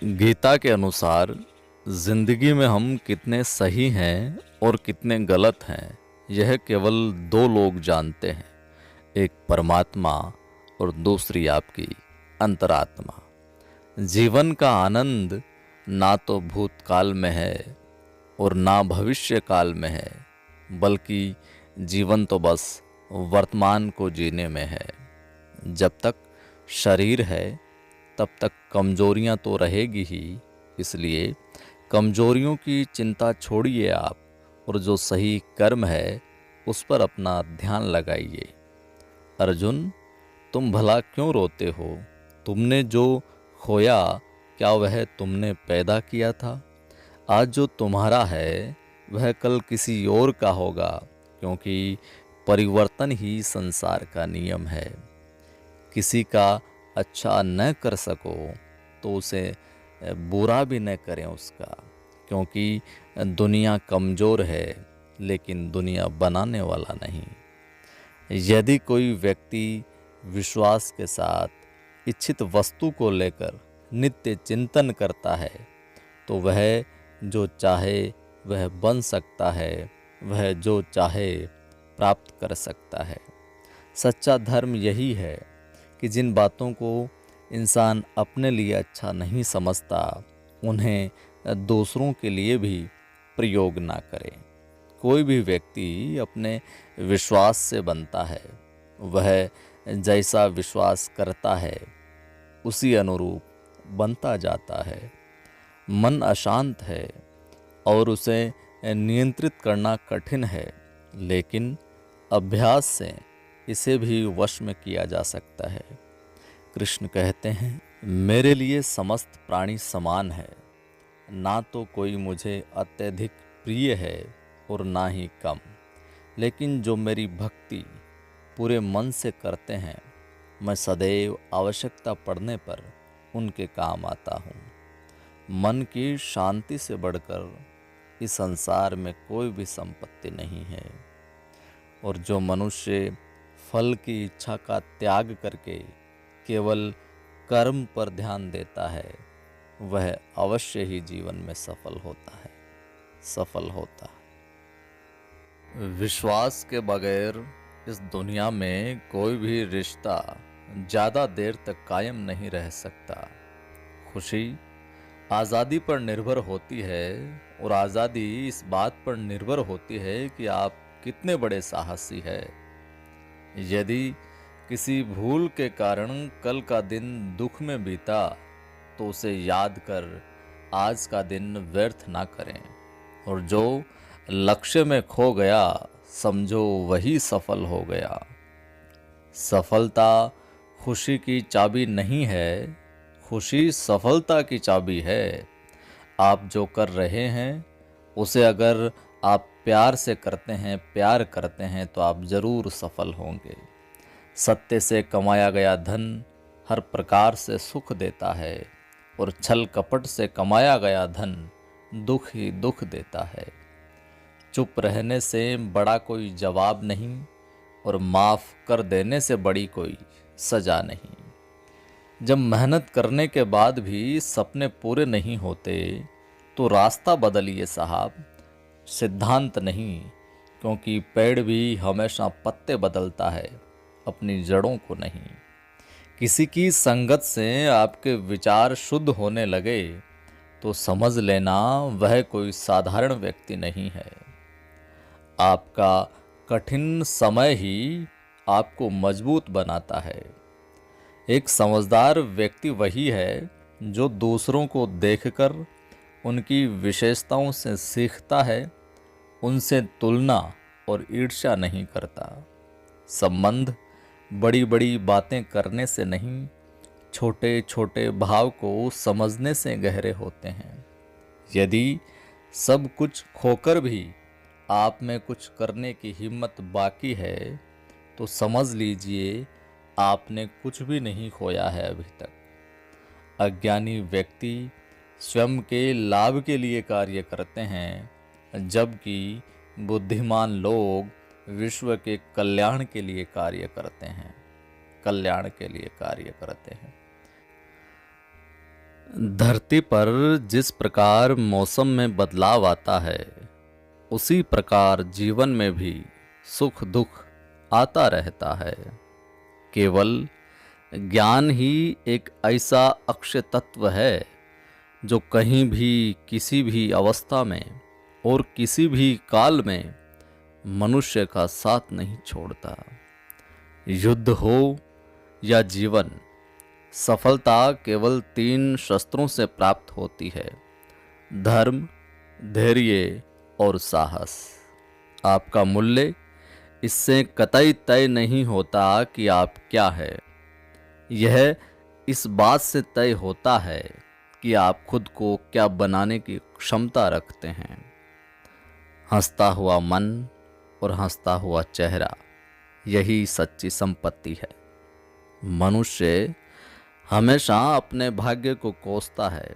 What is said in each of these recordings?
गीता के अनुसार जिंदगी में हम कितने सही हैं और कितने गलत हैं, यह केवल दो लोग जानते हैं। एक परमात्मा और दूसरी आपकी अंतरात्मा। जीवन का आनंद ना तो भूतकाल में है और ना भविष्य काल में है, बल्कि जीवन तो बस वर्तमान को जीने में है। जब तक शरीर है तब तक कमजोरियां तो रहेगी ही, इसलिए कमजोरियों की चिंता छोड़िए आप, और जो सही कर्म है उस पर अपना ध्यान लगाइए। अर्जुन, तुम भला क्यों रोते हो? तुमने जो खोया, क्या वह तुमने पैदा किया था? आज जो तुम्हारा है वह कल किसी और का होगा, क्योंकि परिवर्तन ही संसार का नियम है। किसी का अच्छा न कर सको तो उसे बुरा भी न करें उसका, क्योंकि दुनिया कमज़ोर है लेकिन दुनिया बनाने वाला नहीं। यदि कोई व्यक्ति विश्वास के साथ इच्छित वस्तु को लेकर नित्य चिंतन करता है तो वह जो चाहे वह बन सकता है, वह जो चाहे प्राप्त कर सकता है। सच्चा धर्म यही है कि जिन बातों को इंसान अपने लिए अच्छा नहीं समझता, उन्हें दूसरों के लिए भी प्रयोग ना करे। कोई भी व्यक्ति अपने विश्वास से बनता है। वह जैसा विश्वास करता है उसी अनुरूप बनता जाता है। मन अशांत है और उसे नियंत्रित करना कठिन है, लेकिन अभ्यास से इसे भी वश में किया जा सकता है। कृष्ण कहते हैं, मेरे लिए समस्त प्राणी समान है, ना तो कोई मुझे अत्यधिक प्रिय है और ना ही कम, लेकिन जो मेरी भक्ति पूरे मन से करते हैं, मैं सदैव आवश्यकता पड़ने पर उनके काम आता हूँ। मन की शांति से बढ़कर इस संसार में कोई भी संपत्ति नहीं है, और जो मनुष्य फल की इच्छा का त्याग करके केवल कर्म पर ध्यान देता है, वह अवश्य ही जीवन में सफल होता है। विश्वास के बगैर इस दुनिया में कोई भी रिश्ता ज़्यादा देर तक कायम नहीं रह सकता। खुशी आज़ादी पर निर्भर होती है, और आज़ादी इस बात पर निर्भर होती है कि आप कितने बड़े साहसी हैं। यदि किसी भूल के कारण कल का दिन दुख में बीता तो उसे याद कर आज का दिन व्यर्थ ना करें, और जो लक्ष्य में खो गया समझो वही सफल हो गया। सफलता खुशी की चाबी नहीं है, खुशी सफलता की चाबी है। आप जो कर रहे हैं उसे अगर आप प्यार से प्यार करते हैं तो आप जरूर सफल होंगे। सत्य से कमाया गया धन हर प्रकार से सुख देता है, और छल कपट से कमाया गया धन दुख ही दुख देता है। चुप रहने से बड़ा कोई जवाब नहीं, और माफ़ कर देने से बड़ी कोई सजा नहीं। जब मेहनत करने के बाद भी सपने पूरे नहीं होते तो रास्ता बदलिए साहब, सिद्धांत नहीं, क्योंकि पेड़ भी हमेशा पत्ते बदलता है, अपनी जड़ों को नहीं। किसी की संगत से आपके विचार शुद्ध होने लगे तो समझ लेना वह कोई साधारण व्यक्ति नहीं है। आपका कठिन समय ही आपको मजबूत बनाता है। एक समझदार व्यक्ति वही है जो दूसरों को देखकर उनकी विशेषताओं से सीखता है, उनसे तुलना और ईर्ष्या नहीं करता। संबंध बड़ी बड़ी बातें करने से नहीं, छोटे छोटे भाव को समझने से गहरे होते हैं। यदि सब कुछ खोकर भी आप में कुछ करने की हिम्मत बाकी है तो समझ लीजिए आपने कुछ भी नहीं खोया है अभी तक। अज्ञानी व्यक्ति स्वयं के लाभ के लिए कार्य करते हैं, जबकि बुद्धिमान लोग विश्व के कल्याण के लिए कार्य करते हैं। धरती पर जिस प्रकार मौसम में बदलाव आता है, उसी प्रकार जीवन में भी सुख दुख आता रहता है। केवल ज्ञान ही एक ऐसा अक्षय तत्व है जो कहीं भी, किसी भी अवस्था में और किसी भी काल में मनुष्य का साथ नहीं छोड़ता। युद्ध हो या जीवन, सफलता केवल 3 शस्त्रों से प्राप्त होती है: धर्म, धैर्य और साहस। आपका मूल्य इससे कतई तय नहीं होता कि आप क्या है। यह इस बात से तय होता है कि आप खुद को क्या बनाने की क्षमता रखते हैं। हंसता हुआ मन और हंसता हुआ चेहरा, यही सच्ची संपत्ति है। मनुष्य हमेशा अपने भाग्य को कोसता है,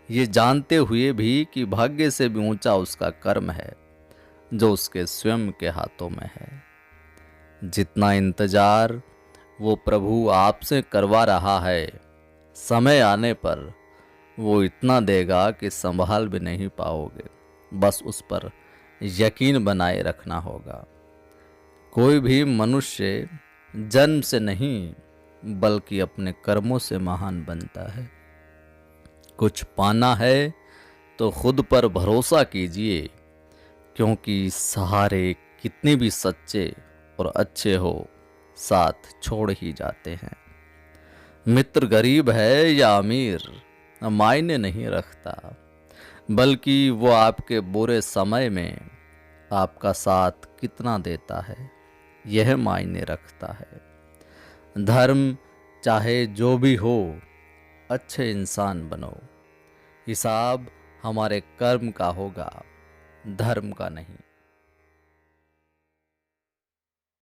ये जानते हुए भी कि भाग्य से भी ऊंचा उसका कर्म है जो उसके स्वयं के हाथों में है। जितना इंतजार वो प्रभु आपसे करवा रहा है, समय आने पर वो इतना देगा कि संभाल भी नहीं पाओगे। बस उस पर यकीन बनाए रखना होगा। कोई भी मनुष्य जन्म से नहीं बल्कि अपने कर्मों से महान बनता है। कुछ पाना है तो खुद पर भरोसा कीजिए, क्योंकि सहारे कितने भी सच्चे और अच्छे हो, साथ छोड़ ही जाते हैं। मित्र गरीब है या अमीर मायने नहीं रखता, बल्कि वो आपके बुरे समय में आपका साथ कितना देता है, यह मायने रखता है। धर्म चाहे जो भी हो, अच्छे इंसान बनो। हिसाब हमारे कर्म का होगा, धर्म का नहीं।